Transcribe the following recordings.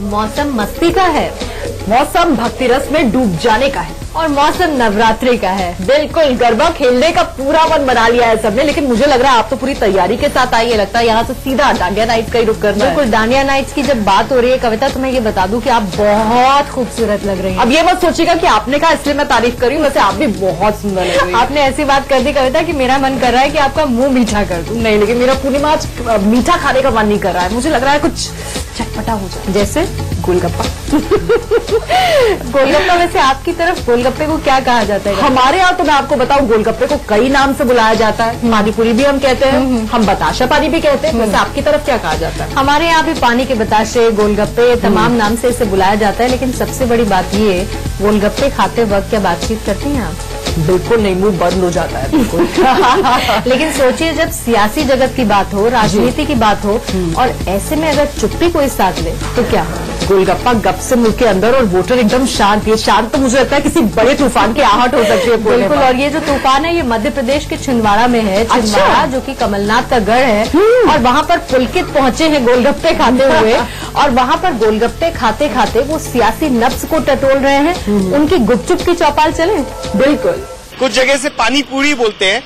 मौसम मस्ती का है, मौसम भक्ति रस में डूब जाने का है और मौसम नवरात्रि का है। बिल्कुल, गरबा खेलने का पूरा मन बना लिया है सबने। लेकिन मुझे लग रहा है आप तो पूरी तैयारी के साथ आई है, लगता है यहाँ से सीधा डांडिया नाइट का ही रुक करना है। बिल्कुल, डांडिया नाइट्स की जब बात हो रही है कविता, तो मैं ये बता दूं कि आप बहुत खूबसूरत लग रही हैं। अब ये मत सोचिएगा कि आपने कहा इसलिए मैं तारीफ करी, वैसे आप भी बहुत सुंदर लग रही हैं। आपने ऐसी बात कर दी कविता कि मेरा मन कर रहा है कि आपका मुंह मीठा कर दूं। नहीं, लेकिन मेरा पूर्णिमा आज मीठा खाने का मन नहीं कर रहा है। मुझे लग रहा है कुछ चटपटा हो जाए, जैसे गोलगप्पा। गोलगप्पा, वैसे आपकी तरफ गोलगप्पे को क्या कहा जाता है? हमारे यहाँ तो मैं आपको बताऊं, गोलगप्पे को कई नाम से बुलाया जाता है। पानी पूरी भी हम कहते हैं, हम बताशा पानी भी कहते हैं। वैसे आपकी तरफ क्या कहा जाता है? हमारे यहाँ भी पानी के बताशे, गोलगप्पे, तमाम नाम से इसे बुलाया जाता है। लेकिन सबसे बड़ी बात ये, गोलगप्पे खाते वक्त क्या बातचीत करती हैं आप? बिल्कुल नहीं, मुंह बंद हो जाता है बिल्कुल। लेकिन सोचिए, जब सियासी जगत की बात हो, राजनीति की बात हो, और ऐसे में अगर चुप्पी कोई साथ ले तो क्या? गोलगप्पा गप से मुंह के अंदर और वोटर एकदम शांत। ये शांत तो मुझे लगता है किसी बड़े तूफान की आहट हो सकती है। बिल्कुल, और ये जो तूफान है ये मध्य प्रदेश के छिंदवाड़ा में है। छिंदवाड़ा जो कि कमलनाथ का गढ़ है, और वहाँ पर पुलकित पहुंचे हैं गोलगप्पे खाते हुए। और वहाँ पर गोलगप्पे खाते खाते वो सियासी नब्ज को टटोल रहे हैं। उनकी गुपचुप की चौपाल चले। बिल्कुल, कुछ जगह से पानी पूरी बोलते हैं,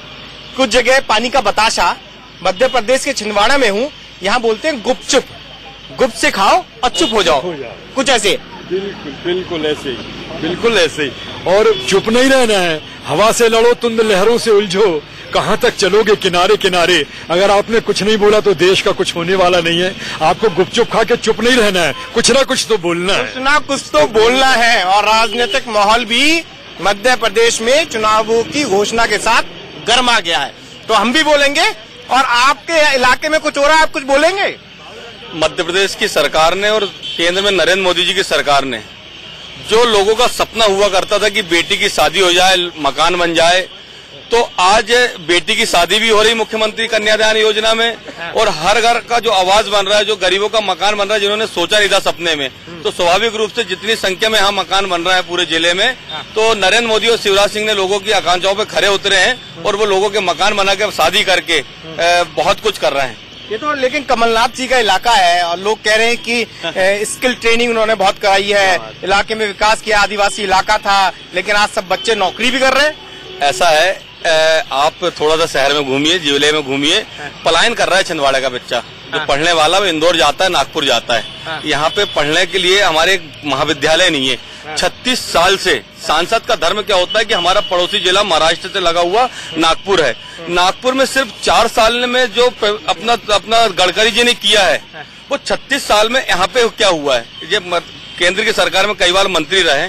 कुछ जगह पानी का बताशा। मध्य प्रदेश के छिंदवाड़ा में हूँ, यहाँ बोलते हैं गुपचुप। गुप से खाओ और चुप हो जाओ, कुछ ऐसे। बिल्कुल बिल्कुल ऐसे ही, बिल्कुल ऐसे ही। और चुप नहीं रहना है, हवा से लड़ो तुम लहरों से उलझो, कहाँ तक चलोगे किनारे किनारे। अगर आपने कुछ नहीं बोला तो देश का कुछ होने वाला नहीं है। आपको गुपचुप खा के चुप नहीं रहना है, कुछ ना कुछ तो बोलना है। कुछ ना कुछ तो बोलना है। और राजनीतिक माहौल भी मध्य प्रदेश में चुनावों की घोषणा के साथ गर्मा गया है, तो हम भी बोलेंगे। और आपके इलाके में कुछ हो रहा है, आप कुछ बोलेंगे? मध्य प्रदेश की सरकार ने और केंद्र में नरेंद्र मोदी जी की सरकार ने, जो लोगों का सपना हुआ करता था कि बेटी की शादी हो जाए, मकान बन जाए, तो आज बेटी की शादी भी हो रही मुख्यमंत्री कन्यादान योजना में। और हर घर का जो आवाज बन रहा है, जो गरीबों का मकान बन रहा है, जिन्होंने सोचा नहीं था सपने में, तो स्वाभाविक रूप से जितनी संख्या में यहाँ मकान बन रहा है पूरे जिले में, तो नरेंद्र मोदी और शिवराज सिंह ने लोगों की आकांक्षाओं पे खरे उतरे हैं और वो लोगों के मकान बना के शादी करके बहुत कुछ कर रहे हैं। ये तो लेकिन कमलनाथ जी का इलाका है और लोग कह रहे हैं कि स्किल ट्रेनिंग उन्होंने बहुत कराई है, इलाके में विकास किया, आदिवासी इलाका था, लेकिन आज सब बच्चे नौकरी भी कर रहे हैं। ऐसा है, आप थोड़ा सा शहर में घूमिए, जिले में घूमिए, पलायन कर रहा है छिंदवाड़ा का बच्चा। जो पढ़ने वाला वो इंदौर जाता है, नागपुर जाता है। यहाँ पे पढ़ने के लिए हमारे महाविद्यालय नहीं है। 36 साल से सांसद का धर्म क्या होता है कि हमारा पड़ोसी जिला महाराष्ट्र से लगा हुआ नागपुर है। नागपुर में सिर्फ 4 साल में जो अपना गडकरी जी ने किया है, वो 36 साल में यहाँ पे क्या हुआ है। ये केंद्र की सरकार में कई बार मंत्री रहे,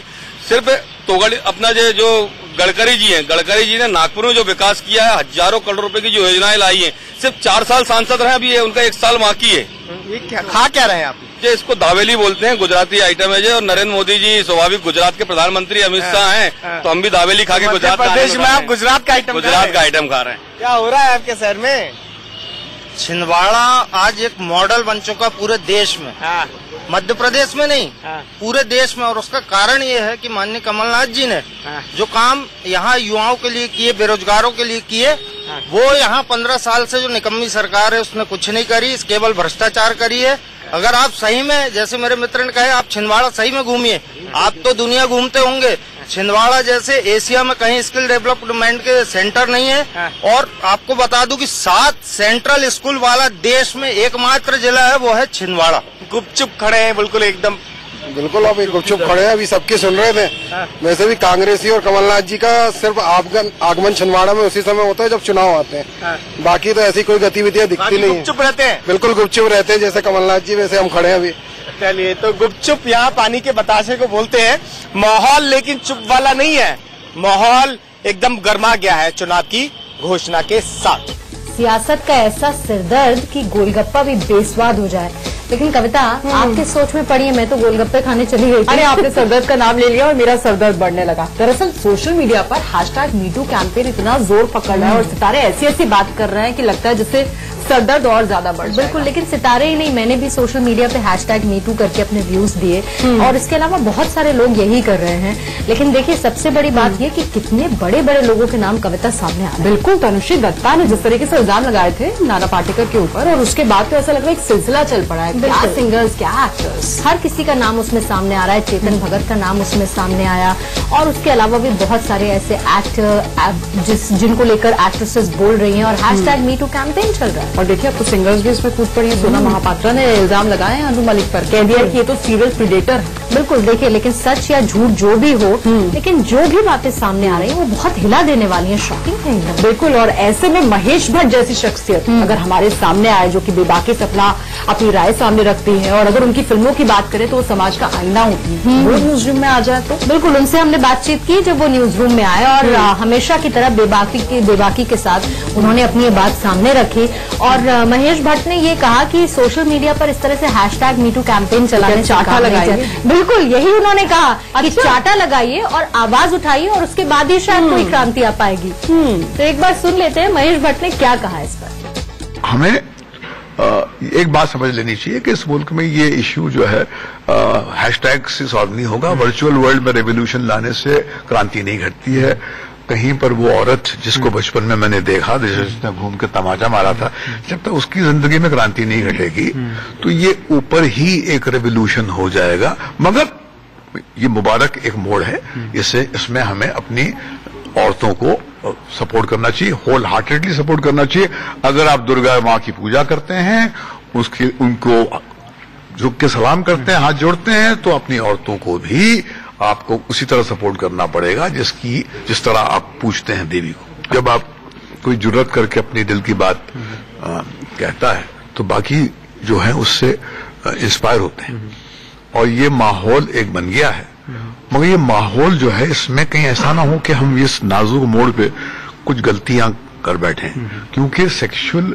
सिर्फ तोगड़ अपना जो गडकरी जी हैं, गडकरी जी ने नागपुर में जो विकास किया है, हजारों करोड़ रुपए की जो योजनाएं लाई हैं, सिर्फ 4 साल सांसद रहे, अभी उनका 1 साल बाकी है। ये खा क्या रहे हैं आप? जो इसको दावेली बोलते हैं, गुजराती आइटम है जो। और नरेंद्र मोदी जी स्वाभाविक गुजरात के प्रधानमंत्री अमित शाह हैं, तो हम भी दावेली खा के गुजरात प्रदेश में आप गुजरात का आइटम खा रहे हैं। क्या हो रहा है आपके शहर में? छिंदवाड़ा आज एक मॉडल बन चुका पूरे देश में। मध्य प्रदेश में नहीं, पूरे देश में। और उसका कारण ये है कि माननीय कमलनाथ जी ने जो काम यहाँ युवाओं के लिए किए, बेरोजगारों के लिए किए, वो यहाँ 15 साल से जो निकम्मी सरकार है उसने कुछ नहीं करी, केवल भ्रष्टाचार करी है। अगर आप सही में, जैसे मेरे मित्र ने कहे, आप छिंदवाड़ा सही में घूमिए, आप तो दुनिया घूमते होंगे, छिंदवाड़ा जैसे एशिया में कहीं स्किल डेवलपमेंट के सेंटर नहीं है। और आपको बता दूं कि 7 सेंट्रल स्कूल वाला देश में एकमात्र जिला है, वो है छिंदवाड़ा। गुपचुप खड़े हैं बिल्कुल एकदम। बिल्कुल, आप गुपचुप खड़े हैं, अभी सबके सुन रहे थे। वैसे भी कांग्रेसी और कमलनाथ जी का सिर्फ आगमन छिंदवाड़ा में उसी समय होता है जब चुनाव आते हैं। बाकी तो ऐसी कोई गतिविधियां दिखती नहीं है। गुपचुप रहते हैं, बिल्कुल गुपचुप रहते हैं, जैसे कमलनाथ जी वैसे हम खड़े हैं अभी। चलिए, तो गुपचुप यहाँ पानी के बताशे को बोलते हैं। माहौल लेकिन चुप वाला नहीं है, माहौल एकदम गर्मा गया है चुनाव की घोषणा के साथ। सियासत का ऐसा सिरदर्द कि गोलगप्पा भी बेस्वाद हो जाए। लेकिन कविता, आपकी सोच में पड़ी है, मैं तो गोलगप्पे खाने चली गई थी। अरे आपने सरदर्द का नाम ले लिया और मेरा सरदर्द बढ़ने लगा। दरअसल सोशल मीडिया पर #MeToo कैंपेन इतना जोर पकड़ रहा है और सितारे ऐसी ऐसी बात कर रहे हैं कि लगता है जैसे सरदर्द और ज्यादा बढ़ जाएगा। बिल्कुल, लेकिन सितारे ही नहीं, मैंने भी सोशल मीडिया पे #MeToo करके अपने व्यूज दिए और इसके अलावा बहुत सारे लोग यही कर रहे हैं। लेकिन देखिए सबसे बड़ी बात ये कि कितने बड़े बड़े लोगों के नाम कविता सामने आ रहे हैं। बिल्कुल, तनुश्री दत्ता ने जिस तरीके से इल्जाम लगाए थे नाना पाटेकर के ऊपर, और उसके बाद तो ऐसा लग रहा है एक सिलसिला चल पड़ा है, क्या सिंगर्स क्या एक्टर्स, हर किसी का नाम उसमें सामने आ रहा है। चेतन भगत का नाम उसमें सामने आया और उसके अलावा भी बहुत सारे ऐसे एक्टर जिनको लेकर एक्ट्रेसेस बोल रही हैं और #MeToo कैंपेन चल रहा है। और देखिए अब तो सिंगर्स भी इसमें कूद पड़ी है। सोना महापात्रा ने इल्जाम लगाए हैं अनु मलिक पर, कह दिया कि ये तो सीरियल प्रीडेटर है। बिल्कुल, देखिए लेकिन सच या झूठ जो भी हो, लेकिन जो भी बातें सामने आ रही हैं वो बहुत हिला देने वाली हैं, शॉकिंग है एकदम। बिल्कुल, और ऐसे में महेश भट्ट जैसी शख्सियत अगर हमारे सामने आए जो कि बेबाकी से अपनी राय सामने रखती है, और अगर उनकी फिल्मों की बात करें तो वो समाज का आईना होती है, वो न्यूज रूम में आ जाए तो बिल्कुल उनसे हमने बातचीत की जब वो न्यूज रूम में आए और हमेशा की तरह बेबाकी के साथ उन्होंने अपनी ये बात सामने रखी। और महेश भट्ट ने ये कहा कि सोशल मीडिया पर इस तरह से #MeToo कैंपेन चलाने चाटा लगाइए। बिल्कुल यही उन्होंने कहा कि चाटा लगाइए और आवाज उठाइए और उसके बाद ही शायद कोई क्रांति आ पाएगी। तो एक बार सुन लेते हैं महेश भट्ट ने क्या कहा इस पर। हमें एक बात समझ लेनी चाहिए कि इस मुल्क में ये इश्यू जो है हैशटैग से सॉल्व नहीं होगा। वर्चुअल वर्ल्ड में रेवोल्यूशन लाने से क्रांति नहीं घटती है। कहीं पर वो औरत जिसको बचपन में मैंने देखा जिसने घूम के तमाचा मारा था, जब तक उसकी जिंदगी में क्रांति नहीं घटेगी तो ये ऊपर ही एक रेवोल्यूशन हो जाएगा। मगर ये मुबारक एक मोड़ है, इसमें हमें अपनी औरतों को सपोर्ट करना चाहिए, होल हार्टेडली सपोर्ट करना चाहिए। अगर आप दुर्गा माँ की पूजा करते हैं, उनको झुक के सलाम करते हैं, हाथ जोड़ते हैं, तो अपनी औरतों को भी आपको उसी तरह सपोर्ट करना पड़ेगा जिस तरह आप पूछते हैं देवी को। जब आप कोई जुर्रत करके अपनी दिल की बात कहता है तो बाकी जो है उससे इंस्पायर होते हैं, और ये माहौल एक बन गया है। मगर ये माहौल जो है इसमें कहीं ऐसा ना हो कि हम इस नाजुक मोड़ पे कुछ गलतियां कर बैठे, क्योंकि सेक्सुअल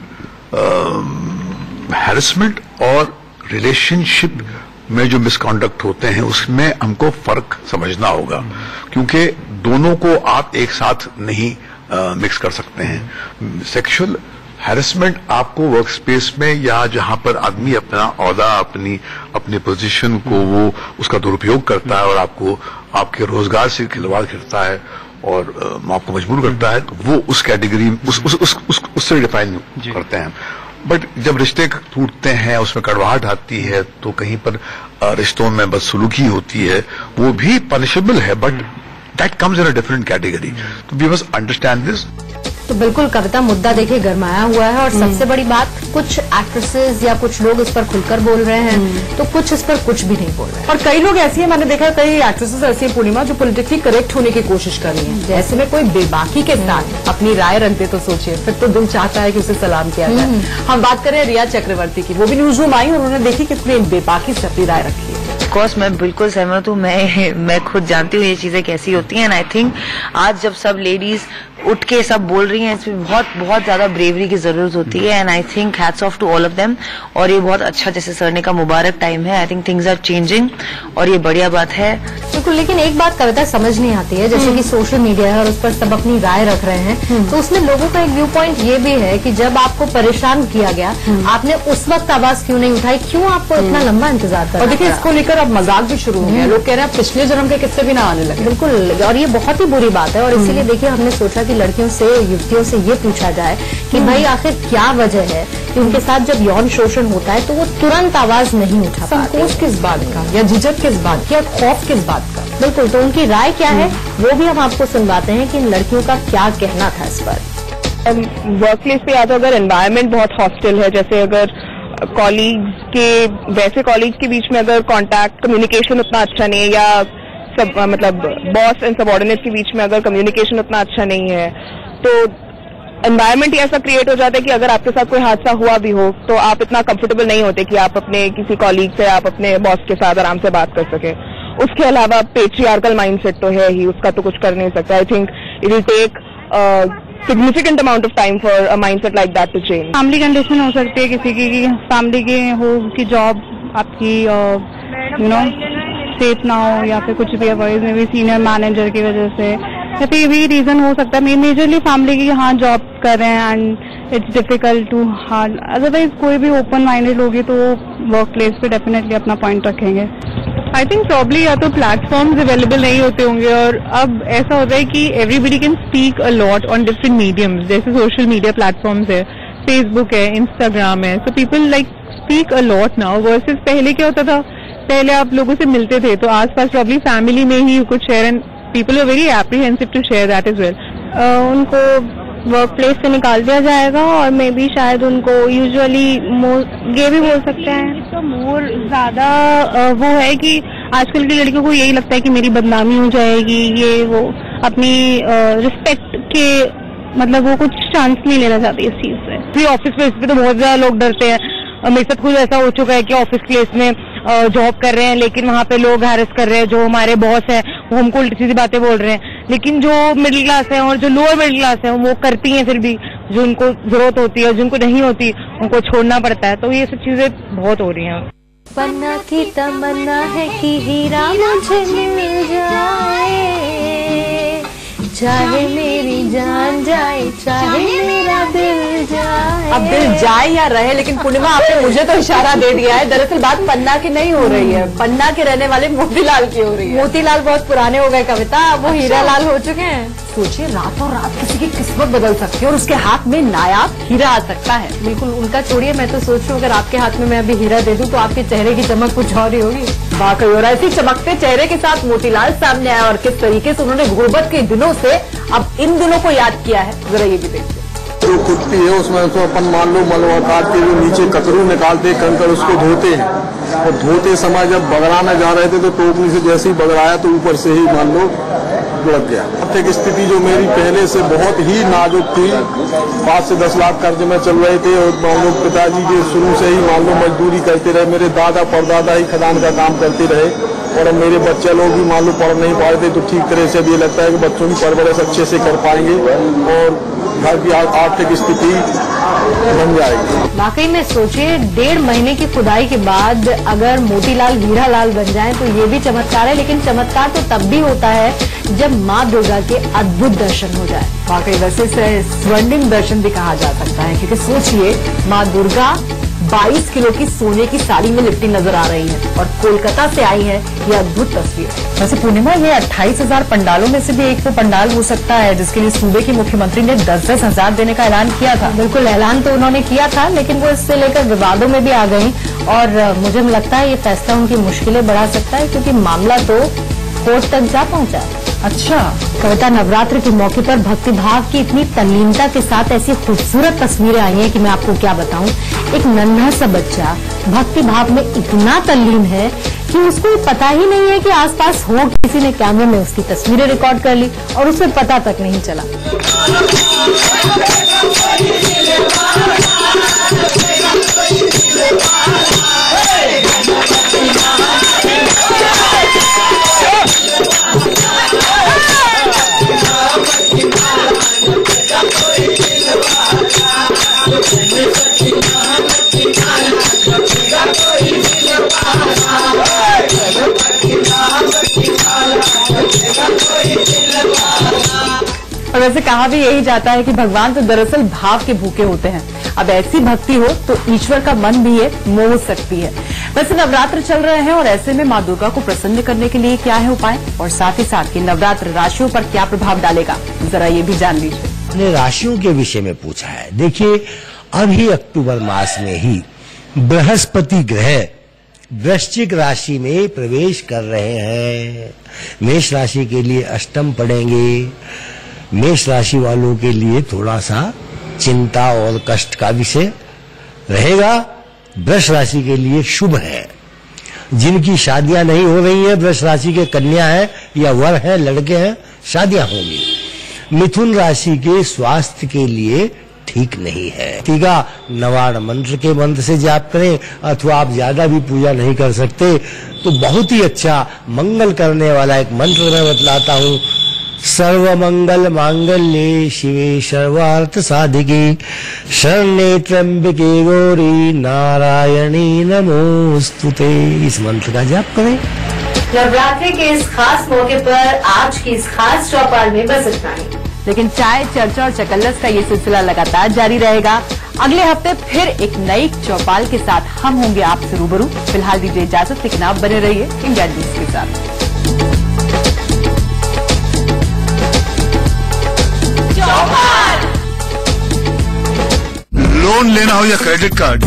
हैरेसमेंट और रिलेशनशिप में जो मिसकॉन्डक्ट होते हैं उसमें हमको फर्क समझना होगा, क्योंकि दोनों को आप एक साथ नहीं मिक्स कर सकते हैं। सेक्सुअल हैरेसमेंट आपको वर्क स्पेस में या जहां पर आदमी अपना औहदा अपनी पोजीशन को वो उसका दुरुपयोग करता है और आपके रोजगार से खिलवाड़ करता है और आपको मजबूर करता है, वो उस कैटेगरी उससे डिफाइन करते हैं। बट जब रिश्ते टूटते हैं, उसमें कड़वाहट आती है, तो कहीं पर रिश्तों में बदसलूकी होती है, वो भी पनिशेबल है, but that comes in a different category. तो वी मस्ट अंडरस्टैंड दिस। तो बिल्कुल कविता मुद्दा देखिए गरमाया हुआ है और सबसे बड़ी बात, कुछ एक्ट्रेसेस या कुछ लोग इस पर खुलकर बोल रहे हैं तो कुछ इस पर कुछ भी नहीं बोल रहे हैं। और कई लोग ऐसी है, मैंने देखा कई एक्ट्रेसेस ऐसी है पूर्णिमा जो पॉलिटिकली करेक्ट होने की कोशिश कर रही हैं। जैसे में कोई बेबाकी के साथ अपनी राय रख दे तो सोचिए, फिर तो दिल चाहता है कि उसे सलाम किया जाए। हम बात करें रिया चक्रवर्ती की, वो भी न्यूज रूम आई और उन्होंने देखी कि उसने बेबाकी से अपनी राय रखी है। ऑफकोर्स मैं बिल्कुल सहमत हूँ, मैं खुद जानती हूँ ये चीजें कैसी होती हैं। एंड आई थिंक आज जब सब लेडीज उठ के सब बोल रही हैं, इसमें बहुत ज्यादा ब्रेवरी की जरूरत होती है। And I think hats off to all of them. और ये बहुत अच्छा, जैसे सर ने कहा, मुबारक टाइम है। I think things are changing और ये बढ़िया बात है। बिल्कुल, लेकिन एक बात कविता समझ नहीं आती है, जैसे कि सोशल मीडिया है और उस पर सब अपनी राय रख रहे हैं, तो उसमें लोगों का एक व्यू पॉइंट ये भी है कि जब आपको परेशान किया गया, आपने उस वक्त आवाज क्यों नहीं उठाई, क्यों आपको इतना लंबा इंतजार करना। और देखिए इसको लेकर अब मजाक भी शुरू हो गया, लोग कह रहे हैं पिछले जन्म के किस्से भी ना आने लगे। बिल्कुल, और ये बहुत ही बुरी बात है। और इसीलिए देखिए हमने सोचा कि लड़कियों से, युवतियों से ये पूछा जाए कि भाई आखिर क्या वजह है कि उनके साथ जब यौन शोषण होता है तो वो तुरंत आवाज नहीं उठा पाते। संकोच किस बात का, या झिझक किस बात की, या खौफ किस बात का। बिल्कुल, तो उनकी राय क्या है वो भी हम आपको सुनवाते हैं कि इन लड़कियों का क्या कहना था इस पर। वर्क प्लेस पे या तो अगर एनवायरनमेंट बहुत हॉस्टिल है, जैसे अगर कॉलीग्स के, वैसे कॉलीग्स के बीच में अगर कांटेक्ट कम्युनिकेशन उतना अच्छा नहीं है, या सब मतलब बॉस एंड सबऑर्डिनेट के बीच में अगर कम्युनिकेशन उतना अच्छा नहीं है, तो एनवायरनमेंट ही ऐसा क्रिएट हो जाता है कि अगर आपके साथ कोई हादसा हुआ भी हो तो आप इतना कंफर्टेबल नहीं होते कि आप अपने किसी कॉलीग से, आप अपने बॉस के साथ आराम से बात कर सके। उसके अलावा पेट्रियार्कल माइंडसेट तो है ही, उसका तो कुछ कर नहीं सकता। I think it will take significant amount of time for a mindset like that to change. Family condition हो सकती है किसी की, फैमिली की हो कि जॉब आपकी सेफ ना हो, या फिर कुछ भी अवॉइड में भी सीनियर मैनेजर की वजह से, या फिर ये भी रीजन हो सकता है मेजरली फैमिली की, हाँ जॉब कर रहे हैं and it's difficult to hard. Otherwise कोई भी ओपन माइंडेड होगी तो वर्क प्लेस पे डेफिनेटली अपना पॉइंट रखेंगे। आई थिंक प्रॉब्ली या तो प्लेटफॉर्म्स अवेलेबल नहीं होते होंगे, और अब ऐसा होता है कि everybody can speak a lot on different mediums, जैसे सोशल मीडिया प्लेटफॉर्म्स है, फेसबुक है, इंस्टाग्राम है, so people like speak a lot now versus पहले क्या होता था, पहले आप लोगों से मिलते थे तो आसपास प्रॉब्ली फैमिली में ही कुछ share and people are very apprehensive to share that as well. उनको वर्क प्लेस से निकाल दिया जाएगा और मे बी शायद उनको यूजुअली ये भी बोल सकते हैं तो मोर ज्यादा वो है कि आजकल की लड़कियों को यही लगता है कि मेरी बदनामी हो जाएगी, ये वो अपनी रिस्पेक्ट के मतलब वो कुछ चांस नहीं लेना चाहती इस चीज से। फिर ऑफिस प्लेस पे तो बहुत ज्यादा लोग डरते हैं। मेरे साथ खुद ऐसा हो चुका है कि ऑफिस प्लेस में जॉब कर रहे हैं लेकिन वहाँ पे लोग हैरेस कर रहे हैं, जो हमारे बॉस है वो हमको उल्टी सीधी बातें बोल रहे हैं, लेकिन जो मिडिल क्लास है और जो लोअर मिडिल क्लास है वो करती हैं फिर भी, जो उनको जरूरत होती है और जिनको नहीं होती उनको छोड़ना पड़ता है। तो ये सब चीजें बहुत हो रही हैं। पन्ना की तमन्ना है कि हीरा मुझे मिल जाए, चाहे मेरी जान जाए चाहे मेरा दिल जाए। अब दिल जाए या रहे, लेकिन पूर्णिमा आपने मुझे तो इशारा दे दिया है। दरअसल बात पन्ना की नहीं हो रही है, पन्ना के रहने वाले मोतीलाल की हो रही है। मोतीलाल बहुत पुराने हो गए कविता, वो हीरा लाल हो चुके हैं। सोचिए रातों रात किसी की किस्मत बदल सकती है और उसके हाथ में नायाब हीरा आ सकता है। बिल्कुल उनका छोड़िए, मैं तो सोच रही हूँ अगर आपके हाथ में मैं अभी हीरा दे दूं तो आपके चेहरे की चमक कुछ और ही होगी। वाकई और ऐसी चमकते चेहरे के साथ मोतीलाल सामने आया और किस तरीके से उन्होंने गुर्बत के दिनों से अब इन दिनों को याद किया है, जरा ये भी देखते। जो खुदती है उसमें तो अपन मान लो मलवा काटते हुए नीचे कतरू निकालते कंकर उसको धोते हैं, और धोते समय जब बगराने जा रहे थे तो टोकनी से जैसे ही बगराया तो ऊपर से ही मान लो लग गया। आर्थिक स्थिति जो मेरी पहले से बहुत ही नाजुक थी, 5 से 10 लाख कर्ज में चल रहे थे और मान लो पिताजी के शुरू से ही मान लो मजदूरी करते रहे, मेरे दादा परदादा ही खदान का काम करते रहे, और अब मेरे बच्चे लोग भी मान लो पढ़ नहीं पा रहे थे, तो ठीक तरह से अब ये लगता है कि बच्चों की परवरिश अच्छे से कर पाएंगे और घर की आर्थिक स्थिति बन जाएगी। वाकई में सोचिए 1.5 महीने की खुदाई के बाद अगर मोतीलाल हीरा लाल बन जाए तो ये भी चमत्कार है, लेकिन चमत्कार तो तब भी होता है जब माँ दुर्गा के अद्भुत दर्शन हो जाए। वाकई वैसे इसे स्वर्णिम दर्शन भी कहा जा सकता है, क्योंकि सोचिए माँ दुर्गा 22 किलो की सोने की साड़ी में लिपटी नजर आ रही है और कोलकाता से आई है ये अद्भुत तस्वीर। वैसे पूर्णिमा ये 28,000 पंडालों में से भी एक तो पंडाल हो सकता है जिसके लिए सूबे की मुख्यमंत्री ने 10-10 हजार देने का ऐलान किया था। बिल्कुल ऐलान तो उन्होंने किया था, लेकिन वो इससे लेकर विवादों में भी आ गई और मुझे लगता है ये फैसला उनकी मुश्किलें बढ़ा सकता है, क्योंकि मामला तो कोर्ट तक जा पहुंचा। अच्छा कविता, नवरात्र के मौके पर भक्ति भाव की इतनी तल्लीनता के साथ ऐसी खूबसूरत तस्वीरें आई हैं कि मैं आपको क्या बताऊं। एक नन्हा सा बच्चा भक्ति भाव में इतना तल्लीन है कि उसको पता ही नहीं है कि आसपास हो, किसी ने कैमरे में उसकी तस्वीरें रिकॉर्ड कर ली और उसे पता तक नहीं चला। और वैसे कहा भी यही जाता है कि भगवान तो दरअसल भाव के भूखे होते हैं। अब ऐसी भक्ति हो तो ईश्वर का मन भी ये मोह सकती है। वैसे नवरात्र चल रहे हैं और ऐसे में माँ दुर्गा को प्रसन्न करने के लिए क्या है उपाय, और साथ ही साथ ये नवरात्र राशियों पर क्या प्रभाव डालेगा, जरा ये भी जान लीजिए। ने राशियों के विषय में पूछा है। देखिए अभी अक्टूबर मास में ही बृहस्पति ग्रह वृश्चिक राशि में प्रवेश कर रहे हैं। मेष राशि के लिए अष्टम पड़ेंगे। मेष राशि वालों के लिए थोड़ा सा चिंता और कष्ट का विषय रहेगा। वृष राशि के लिए शुभ है। जिनकी शादियां नहीं हो रही हैं, वृष राशि के कन्या हैं या वर हैं, लड़के हैं, शादियां होंगी। मिथुन राशि के स्वास्थ्य के लिए ठीक नहीं है। टीका नवाड़ मंत्र के मंत्र से जाप करें, अथवा आप ज्यादा भी पूजा नहीं कर सकते तो बहुत ही अच्छा मंगल करने वाला एक मंत्र मैं बतलाता हूँ। सर्व मंगल मांगल्ये शिवे सर्वार्थ साधिके शरण्ये त्र्यंबके गौरी नारायणी नमोस्तुते। इस मंत्र का जाप करें। नवरात्रि के इस खास मौके पर आज की इस खास चौपाल में बस इतना ही। लेकिन चाय, चर्चा और चकल्लस का ये सिलसिला लगातार जारी रहेगा। अगले हफ्ते फिर एक नई चौपाल के साथ हम होंगे आपसे रूबरू। फिलहाल दीजिए इजाजत, लेकिन आप बने रहिए इंडिया न्यूज के साथ। लोन लेना हो या क्रेडिट कार्ड,